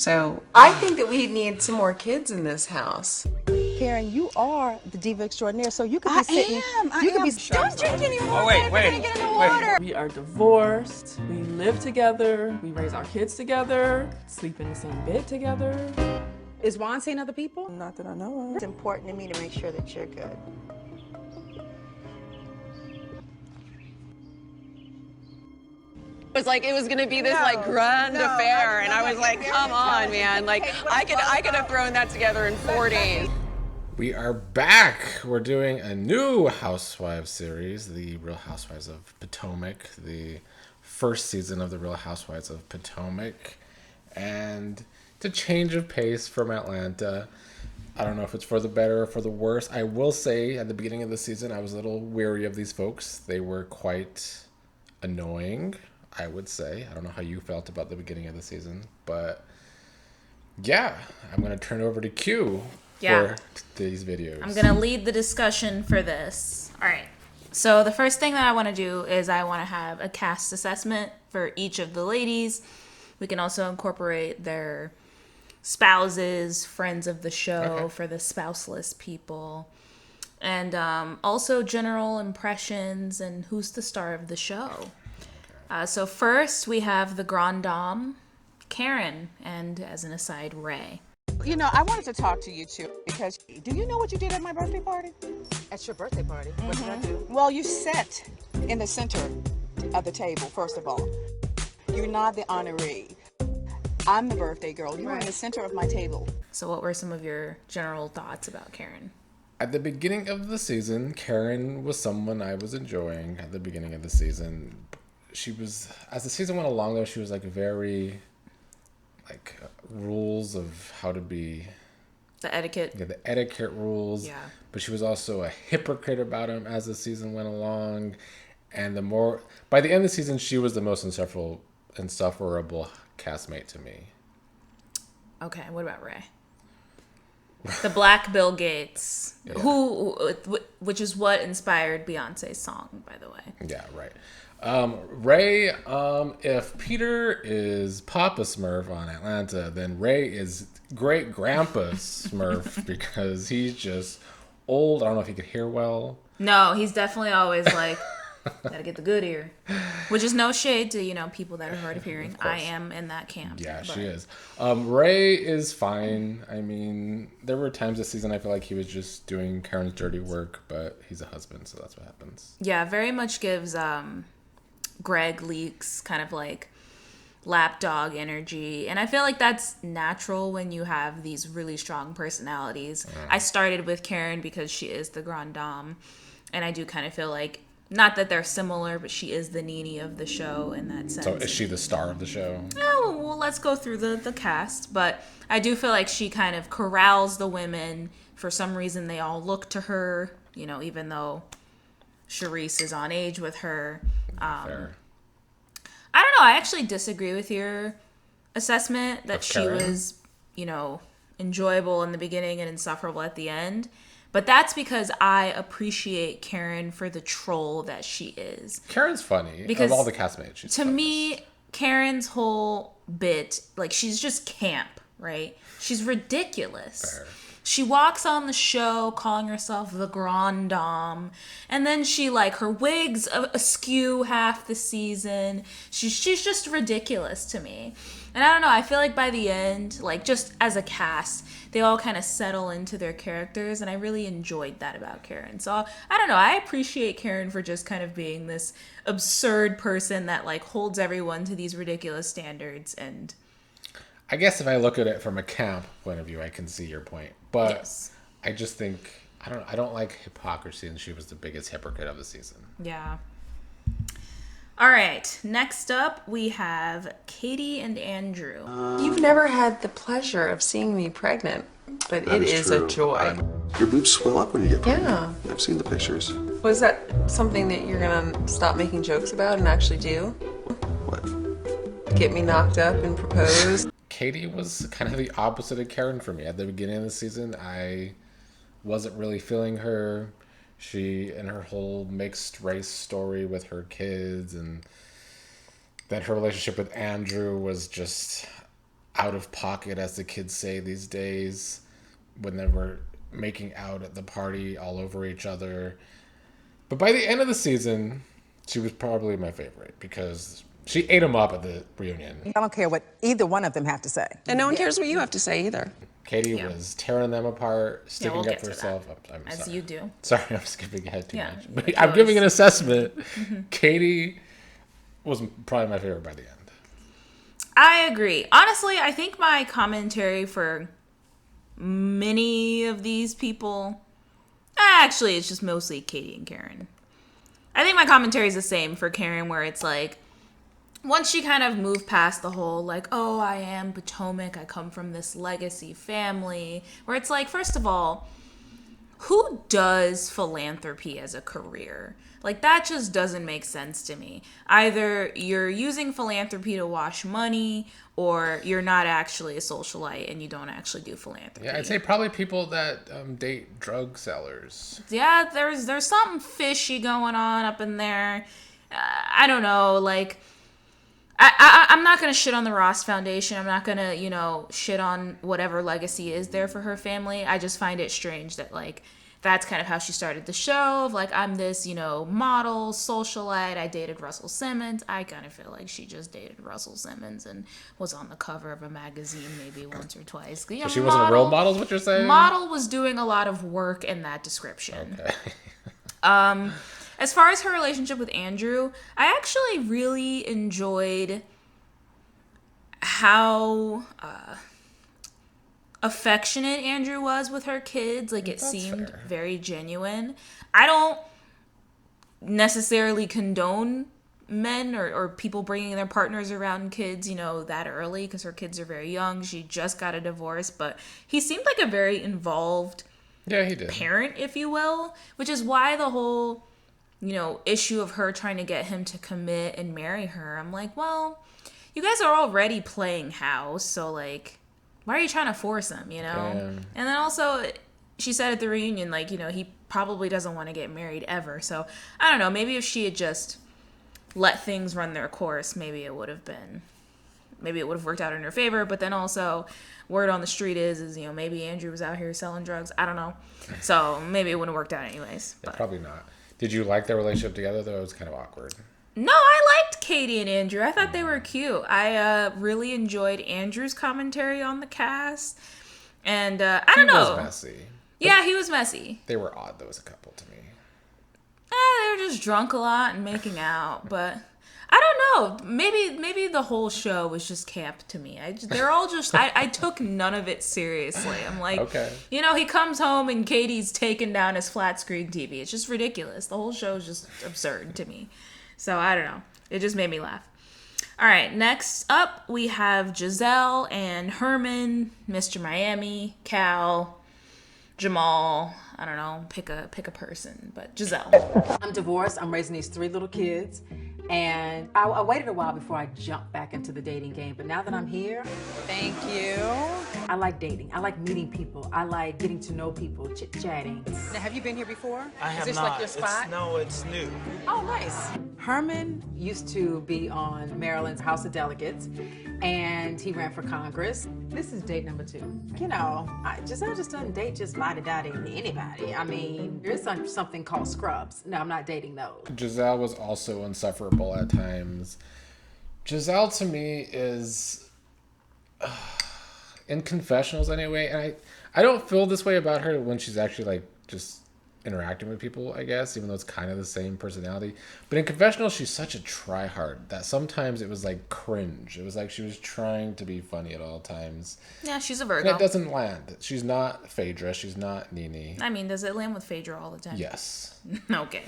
So I think that we need some more kids in this house. Karen, you are the diva extraordinaire, so you could be sitting. I am. Don't drink any more. Oh, wait. Get in the water. We are divorced, we live together, we raise our kids together, sleep in the same bed together. Is Juan seeing other people? Not that I know of. It's important to me to make sure that you're good. It was like it was gonna be this grand affair, and I was like, come on, man! Like I could have thrown that together in 4 days. We are back. We're doing a new Housewives series, The Real Housewives of Potomac, the first season of The Real Housewives of Potomac, and it's a change of pace from Atlanta. I don't know if it's for the better or for the worse. I will say at the beginning of the season, I was a little weary of these folks. They were quite annoying, I would say. I don't know how you felt about the beginning of the season, but yeah, I'm going to turn over to Q for these videos. I'm going to lead the discussion for this. All right. So the first thing that I want to do is I want to have a cast assessment for each of the ladies. We can also incorporate their spouses, friends of the show for the spouseless people. And also general impressions and who's the star of the show. So first, we have the Grand Dame, Karen, and as an aside, Ray. You know, I wanted to talk to you two because do you know what you did at my birthday party? At your birthday party, what did I do? Well, you sat in the center of the table, first of all. You're not the honoree. I'm the birthday girl. You were in the center of my table. So what were some of your general thoughts about Karen? At the beginning of the season, Karen was someone I was enjoying at the beginning of the season. She was, as the season went along though, she was like very, like, rules of how to be. The etiquette. Yeah, the etiquette rules. Yeah. But she was also a hypocrite about him as the season went along. And by the end of the season, she was the most insufferable castmate to me. Okay, what about Ray? The Black Bill Gates, which is what inspired Beyonce's song, by the way. Yeah, right. Ray, if Peter is Papa Smurf on Atlanta, then Ray is great Grandpa Smurf because he's just old. I don't know if he could hear well. No, he's definitely always like, gotta get the good ear. Which is no shade to, people that are hard of hearing. I am in that camp. Yeah, she is. Ray is fine. I mean, there were times this season I feel like he was just doing Karen's dirty work, but he's a husband, so that's what happens. Yeah, very much gives Greg Leaks kind of like lapdog energy. And I feel like that's natural when you have these really strong personalities. I started with Karen because she is the Grand Dame. And I do kind of feel like, not that they're similar, but she is the Nene of the show in that sense. So is she the star of the show? Oh, well, let's go through the cast. But I do feel like she kind of corrals the women. For some reason, they all look to her, even though Charisse is on age with her. Fair. I don't know. I actually disagree with your assessment that she was, enjoyable in the beginning and insufferable at the end. But that's because I appreciate Karen for the troll that she is. Karen's funny. Because of all the castmates, she's funny. To me, Karen's whole bit, like, she's just camp, right? She's ridiculous. Fair. She walks on the show calling herself the Grand Dame, and then she, her wig's askew half the season. She's just ridiculous to me. And I don't know, I feel like by the end, just as a cast, they all kind of settle into their characters, and I really enjoyed that about Karen. So, I don't know, I appreciate Karen for just kind of being this absurd person that, holds everyone to these ridiculous standards. And I guess if I look at it from a camp point of view, I can see your point. But yes. I just think, I don't like hypocrisy, and she was the biggest hypocrite of the season. Yeah. All right, next up we have Katie and Andrew. You've never had the pleasure of seeing me pregnant, but it is a joy. Your boobs swell up when you get pregnant. Yeah. I've seen the pictures. Was that something that you're gonna stop making jokes about and actually do? What? Get me knocked up and propose? Katie was kind of the opposite of Karen for me. At the beginning of the season, I wasn't really feeling her. She and her whole mixed race story with her kids, and then her relationship with Andrew was just, out of pocket, as the kids say these days, when they were making out at the party all over each other. But by the end of the season, she was probably my favorite because she ate them up at the reunion. I don't care what either one of them have to say. And no one cares what you have to say either. Katie was tearing them apart, sticking we'll up get for to herself. that, I'm as sorry. you do. Sorry, I'm skipping ahead too much. Yeah, But I'm giving an assessment. Katie was probably my favorite by the end. I agree. Honestly, I think my commentary for many of these people, actually, it's just mostly Katie and Karen. I think my commentary is the same for Karen, where it's like, once she kind of moved past the whole, like, oh, I am Potomac, I come from this legacy family, where it's like, first of all, who does philanthropy as a career? Like, that just doesn't make sense to me. Either you're using philanthropy to wash money, or you're not actually a socialite and you don't actually do philanthropy. Yeah, I'd say probably people that date drug sellers. Yeah, there's something fishy going on up in there. I don't know, like, I'm not going to shit on the Ross Foundation. I'm not going to, shit on whatever legacy is there for her family. I just find it strange that, like, that's kind of how she started the show. Of like, I'm this, model, socialite. I dated Russell Simmons. I kind of feel like she just dated Russell Simmons and was on the cover of a magazine maybe once or twice. So she wasn't a role model, is what you're saying? Model was doing a lot of work in that description. Okay. As far as her relationship with Andrew, I actually really enjoyed how affectionate Andrew was with her kids. Like, it seemed very genuine. I don't necessarily condone men or people bringing their partners around kids, that early, because her kids are very young. She just got a divorce, but he seemed like a very involved parent, if you will, which is why the whole issue of her trying to get him to commit and marry her, I'm like, well, you guys are already playing house, so, like, why are you trying to force him, And then also, she said at the reunion, like, he probably doesn't want to get married ever, so, I don't know, maybe if she had just let things run their course, maybe it would have worked out in her favor, but then also, word on the street is maybe Andrew was out here selling drugs, I don't know, so maybe it wouldn't have worked out anyways. Yeah, probably not. Did you like their relationship together, though? It was kind of awkward. No, I liked Katie and Andrew. I thought they were cute. I really enjoyed Andrew's commentary on the cast. And I don't know. He was messy. Yeah, he was messy. They were odd, though, as a couple to me. They were just drunk a lot and making out. But I don't know. Maybe the whole show was just camp to me. They're all just... I took none of it seriously. I'm like, okay. He comes home and Katie's taking down his flat screen TV. It's just ridiculous. The whole show is just absurd to me. So I don't know. It just made me laugh. All right, next up we have Gizelle and Herman, Mr. Miami, Cal, Jamal. I don't know. Pick a person, but Gizelle. I'm divorced. I'm raising these 3 little kids. And I waited a while before I jumped back into the dating game. But now that I'm here, Thank you. I like dating. I like meeting people. I like getting to know people, chit-chatting. Now, have you been here before? I have Is this not. like your spot? It's new. Oh, nice. Herman used to be on Maryland's House of Delegates, and he ran for Congress. This is date number 2. Giselle just doesn't date just la-di-da-di anybody. I mean, there's something called scrubs. No, I'm not dating those. Giselle was also insufferable at times. Giselle, to me, is... in confessionals, anyway, and I don't feel this way about her when she's actually, like, just interacting with people, I guess, even though it's kind of the same personality. But in confessionals, she's such a tryhard that sometimes it was like cringe. It was like she was trying to be funny at all times. Yeah, she's a Virgo. And it doesn't land. She's not Phaedra. She's not Nene. I mean, does it land with Phaedra all the time? Yes. Okay.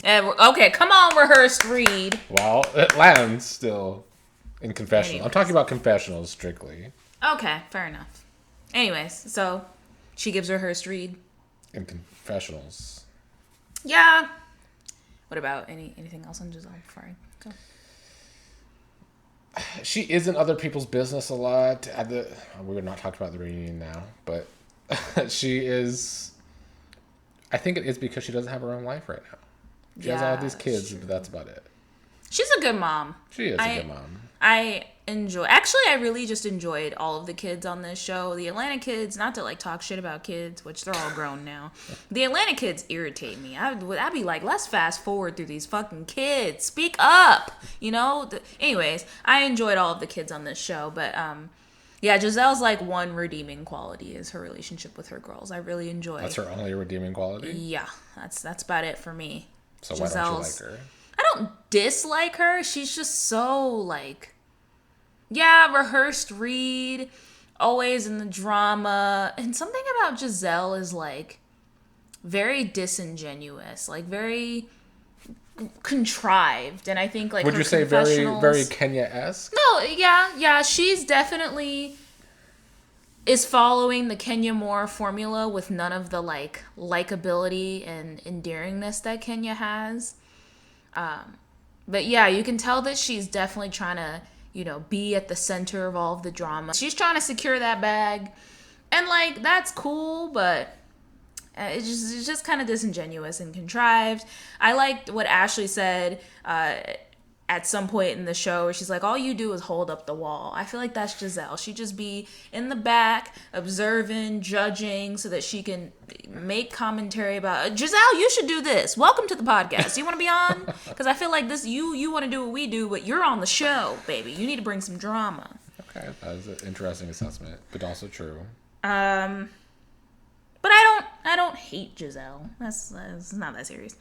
Okay, come on, rehearsed read. Well, it lands still in confessionals. I'm talking about confessionals strictly. Okay, fair enough. Anyways, so she gives rehearsed read. In confessionals. Yeah. What about anything else on Giselle before I go? She is in other people's business a lot. We're not talking about the reunion now, but she is. I think it is because she doesn't have her own life right now. She has all these kids, but that's about it. She's a good mom. She is a good mom. I really just enjoyed all of the kids on this show. The Atlanta kids, not to like talk shit about kids, which they're all grown now. The Atlanta kids irritate me. I'd be like, let's fast forward through these fucking kids. Speak up, you know? Anyways, I enjoyed all of the kids on this show, but yeah, Gizelle's like one redeeming quality is her relationship with her girls. I really enjoy. That's her only redeeming quality? Yeah, that's about it for me. So why don't you like her? I don't dislike her. She's just so like, yeah, rehearsed read, always in the drama. And something about Gizelle is like very disingenuous, like very contrived. And I think like, would you say very, very Kenya-esque? No, yeah. She's definitely is following the Kenya Moore formula with none of the like likability and endearingness that Kenya has. But yeah, you can tell that she's definitely trying to, you know, be at the center of all of the drama. She's trying to secure that bag, and like that's cool, but it's just kind of disingenuous and contrived. I liked what Ashley said at some point in the show where she's like, all you do is hold up the wall. I feel like that's Gizelle. She'd just be in the back, observing, judging, so that she can make commentary about, Gizelle, you should do this. Welcome to the podcast. You want to be on? Because I feel like this, you want to do what we do, but you're on the show, baby. You need to bring some drama. Okay, that was an interesting assessment, but also true. But I don't hate Gizelle. That's not that serious.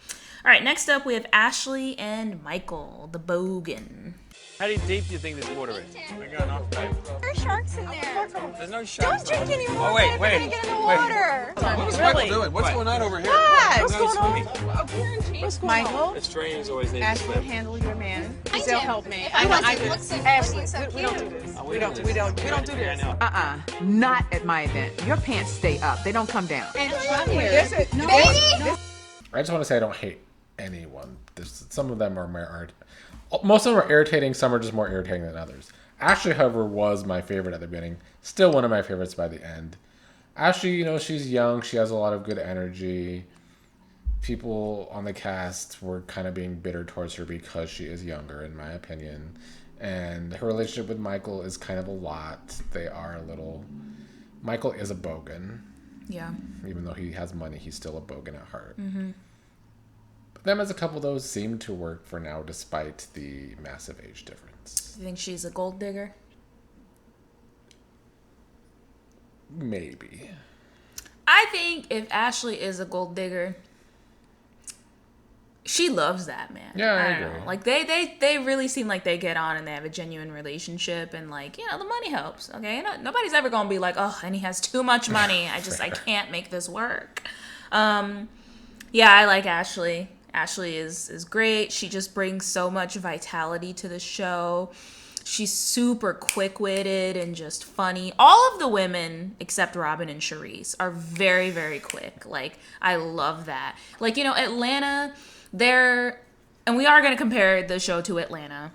All right, next up we have Ashley and Michael, the bogan. How deep do you think this water is? I got an off pipe. There are sharks in there. There's no sharks. Don't drink any more. Oh, wait. We're gonna get in the water. What is Michael doing? What's going on over here? What's No, going it's on? swimming. What's going on? Michael, The strains always need to Ashley, swim. handle your man. I Gizelle, do. help me. If I wasn't do. look so- Ashley, looking so we don't do cute. this. Oh, We don't do this. Yeah. Not at my event. Your pants stay up. They don't come down. And This is- baby. I just want to say I don't hate anyone. Some of them are most of them are irritating. Some are just more irritating than others. Ashley, however, was my favorite at the beginning. Still one of my favorites by the end. Ashley, you know, she's young. She has a lot of good energy. People on the cast were kind of being bitter towards her because she is younger, in my opinion. And her relationship with Michael is kind of a lot. They are a little... Michael is a bogan. Yeah. Even though he has money, he's still a bogan at heart. Mm-hmm. But them as a couple, those seem to work for now, despite the massive age difference. You think she's a gold digger? Maybe. I think if Ashley is a gold digger, she loves that man. Yeah, I don't agree. know. Like they really seem like they get on and they have a genuine relationship, and like, you know, the money helps. Okay, you know, nobody's ever gonna be like, oh, and he has too much money. I can't make this work. Yeah, I like Ashley. Ashley is great. She just brings so much vitality to the show. She's super quick-witted and just funny. All of the women, except Robyn and Charisse, are very, very quick. Like, I love that. Like, you know, Atlanta, and we are going to compare the show to Atlanta.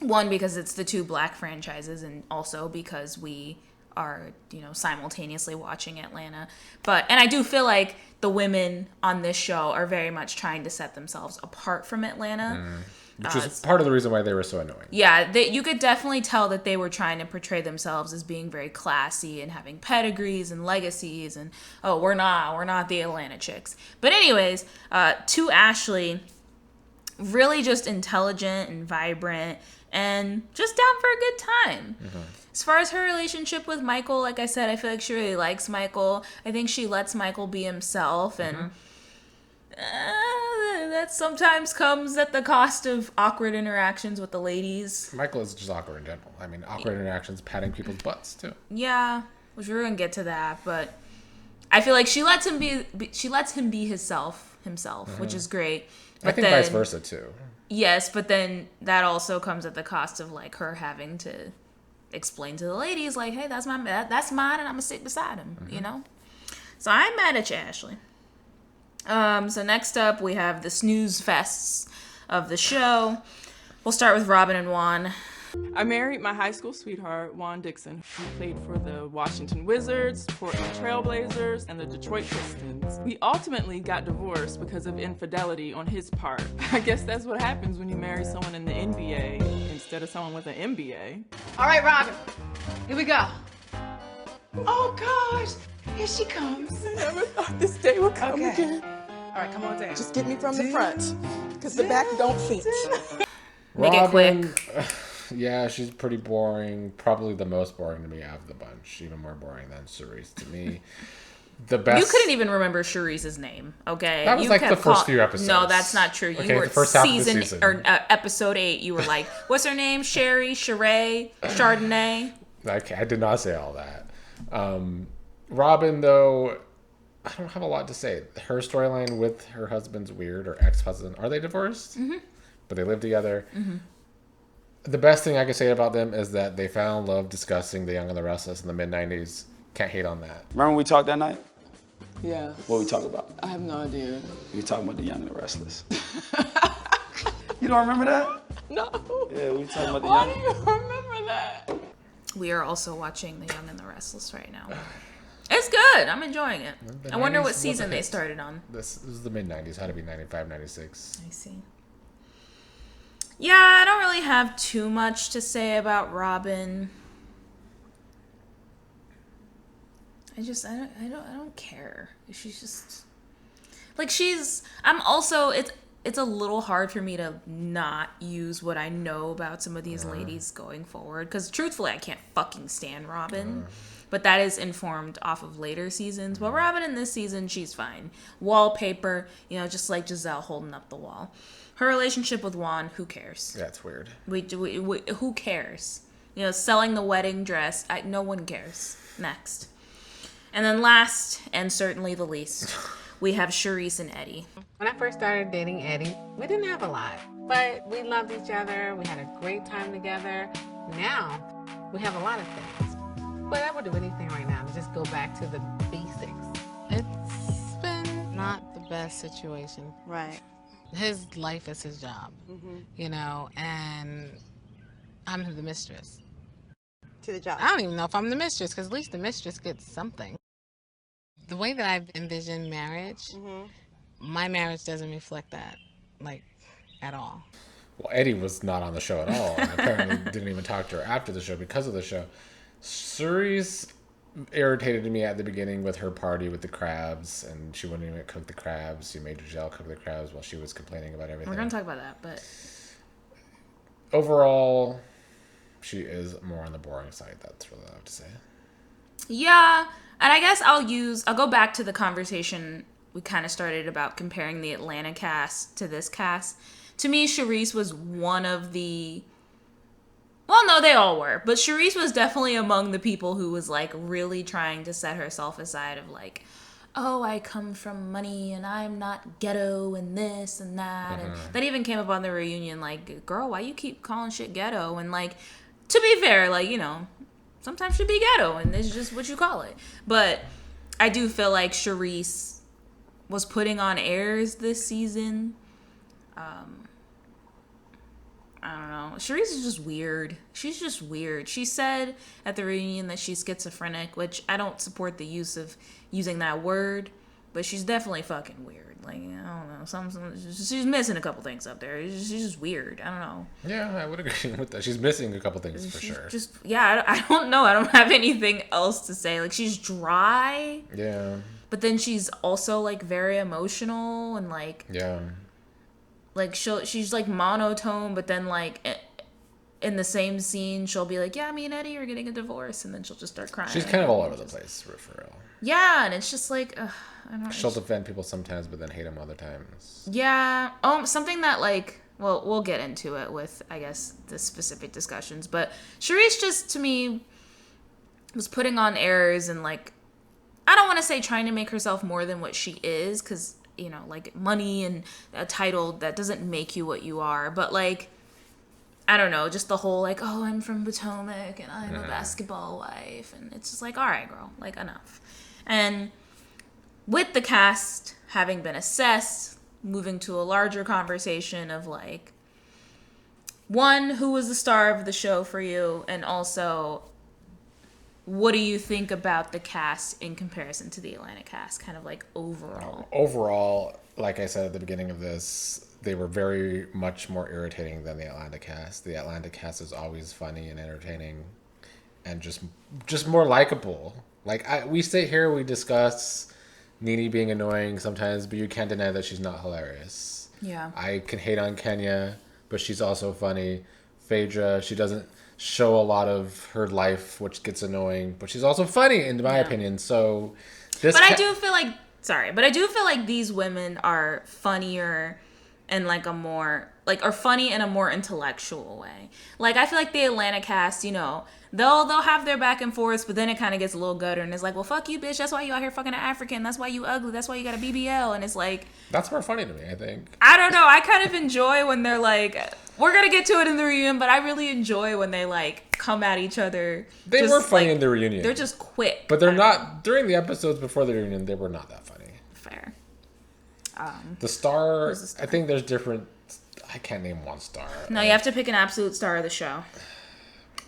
One, because it's the two black franchises, and also because we are, you know, simultaneously watching Atlanta. And I do feel like the women on this show are very much trying to set themselves apart from Atlanta. Which is part of the reason why they were so annoying. Yeah, you could definitely tell that they were trying to portray themselves as being very classy and having pedigrees and legacies, and oh, we're not the Atlanta chicks. But anyways, to Ashley, really just intelligent and vibrant and just down for a good time. Mm-hmm. As far as her relationship with Michael, like I said, I feel like she really likes Michael. I think she lets Michael be himself, and that sometimes comes at the cost of awkward interactions with the ladies. Michael is just awkward in general. I mean, awkward interactions, patting people's butts too. Yeah, which we're gonna get to that, but I feel like she lets him be himself, which is great. But I think vice versa too. Yes, but then that also comes at the cost of like her having to explain to the ladies, like, hey, that's mine, and I'm gonna sit beside him, you know. So I'm mad at you, Ashley. So next up, we have the snooze fests of the show. We'll start with Robyn and Juan. I married my high school sweetheart, Juan Dixon, who played for the Washington Wizards, Portland Trailblazers, and the Detroit Pistons. We ultimately got divorced because of infidelity on his part. I guess that's what happens when you marry someone in the NBA instead of someone with an MBA. All right, Robyn, here we go. Oh gosh, here she comes. I never thought this day would come again. All right, come on down. Just get me from the front, because the back don't fit. Make it Robyn, quick. Yeah, she's pretty boring. Probably the most boring to me out of the bunch. Even more boring than Charisse to me. The best. You couldn't even remember Charisse's name, okay? That was you like the kept first few episodes. No, that's not true. Okay, You were the first half of the season. or episode 8. You were like, what's her name? Sherry, Sheree, Chardonnay. I did not say all that. Robyn, though, I don't have a lot to say. Her storyline with her husband's weird, or ex-husband. Are they divorced? Mm-hmm. But they live together. Mm-hmm. The best thing I can say about them is that they found love discussing The Young and the Restless in the mid-90s. Can't hate on that. Remember when we talked that night? Yeah. What we talk about? I have no idea. We were talking about The Young and the Restless. You don't remember that? No. Yeah, we were talking about The Why Young. do you remember that? We are also watching The Young and the Restless right now. It's good. I'm enjoying it. I wonder what season they started on. This is the mid-90s. Had to be 95, 96. I see. Yeah, I don't really have too much to say about Robyn. I don't care. She's just like it's a little hard for me to not use what I know about some of these ladies going forward, because truthfully I can't fucking stand Robyn. But that is informed off of later seasons. But Robyn in this season, she's fine. Wallpaper, just like Gizelle holding up the wall. Her relationship with Juan, who cares? Yeah, it's weird. We who cares? Selling the wedding dress, no one cares. Next. And then last, and certainly the least, we have Charisse and Eddie. When I first started dating Eddie, we didn't have a lot, but we loved each other. We had a great time together. Now, we have a lot of things. But I would do anything right now to just go back to the basics. It's been not the best situation. Right. His life is his job, and I'm the mistress. To the job. I don't even know if I'm the mistress, because at least the mistress gets something. The way that I've envisioned marriage, my marriage doesn't reflect that, at all. Well, Eddie was not on the show at all. And apparently didn't even talk to her after the show because of the show. Charisse irritated me at the beginning with her party with the crabs, and she wouldn't even cook the crabs. She made Gizelle cook the crabs while she was complaining about everything. We're going to talk about that, but overall, she is more on the boring side. That's really all I have to say. yeah, and I guess I'll go back to the conversation we kind of started about comparing the Atlanta cast to this cast. To me, Charisse was one of the... Well, no, they all were. But Charisse was definitely among the people who was, really trying to set herself aside of, oh, I come from money and I'm not ghetto and this and that. And that even came up on the reunion, girl, why you keep calling shit ghetto? And, to be fair, sometimes should be ghetto and it's just what you call it. But I do feel like Charisse was putting on airs this season. I don't know. Charisse is just weird. She's just weird. She said at the reunion that she's schizophrenic, which I don't support the use of using that word, but she's definitely fucking weird. I don't know. She's missing a couple things up there. She's just weird. I don't know. Yeah, I would agree with that. She's missing a couple things for sure. I don't know. I don't have anything else to say. She's dry. Yeah. But then she's also very emotional and yeah. She's monotone, but then in the same scene she'll be yeah, me and Eddie are getting a divorce, and then she'll just start crying. She's kind of all over the place, for real. Yeah, and it's just I don't know. She'll defend people sometimes, but then hate them other times. Yeah. Something that well, we'll get into it with, I guess, the specific discussions, but Charisse just, to me, was putting on airs and I don't want to say trying to make herself more than what she is, because money and a title, that doesn't make you what you are. But I don't know, just the whole oh, I'm from Potomac and I'm a basketball wife. And it's just all right, girl, enough. And with the cast having been assessed, moving to a larger conversation of one, who was the star of the show for you? And also, what do you think about the cast in comparison to the Atlanta cast? Kind of like overall. Overall, like I said at the beginning of this, they were very much more irritating than the Atlanta cast. The Atlanta cast is always funny and entertaining and just more likable. Like, we sit here, we discuss Nene being annoying sometimes, but you can't deny that she's not hilarious. Yeah. I can hate on Kenya, but she's also funny. Phaedra, she doesn't show a lot of her life, which gets annoying, but she's also funny, in my opinion. So, I do feel like these women are funnier in like a more, like, are funny in a more intellectual way. Like, I feel like the Atlanta cast, you know, they'll have their back and forths, but then it kind of gets a little gutter, and it's like, well, fuck you, bitch. That's why you out here fucking an African. That's why you ugly. That's why you got a BBL. And it's like, that's more funny to me, I think. I don't know. I kind of enjoy when they're like, we're gonna get to it in the reunion, but I really enjoy when they like come at each other. They were funny in the reunion. They're just quick, but they're not during the episodes before the reunion. They were not that funny. Fair. The star, I think there's different. I can't name one star. No, you have to pick an absolute star of the show.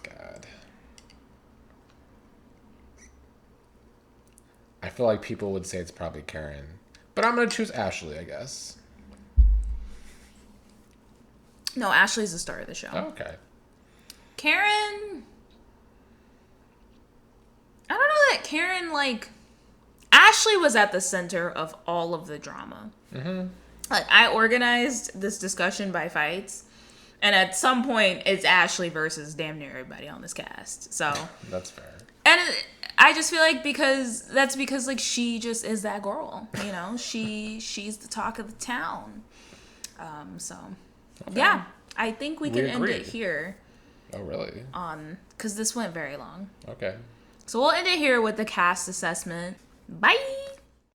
God. I feel like people would say it's probably Karen, but I'm gonna choose Ashley, I guess. No, Ashley's the star of the show. Oh, okay. Karen, I don't know that Karen, like, Ashley was at the center of all of the drama. Mm-hmm. Like, I organized this discussion by fights, and at some point, it's Ashley versus damn near everybody on this cast. So that's fair. And I just feel like because like she just is that girl, you know. She's the talk of the town. So okay. Yeah, I think we can end it here. Oh, really? Because this went very long. Okay. So we'll end it here with the cast assessment. Bye.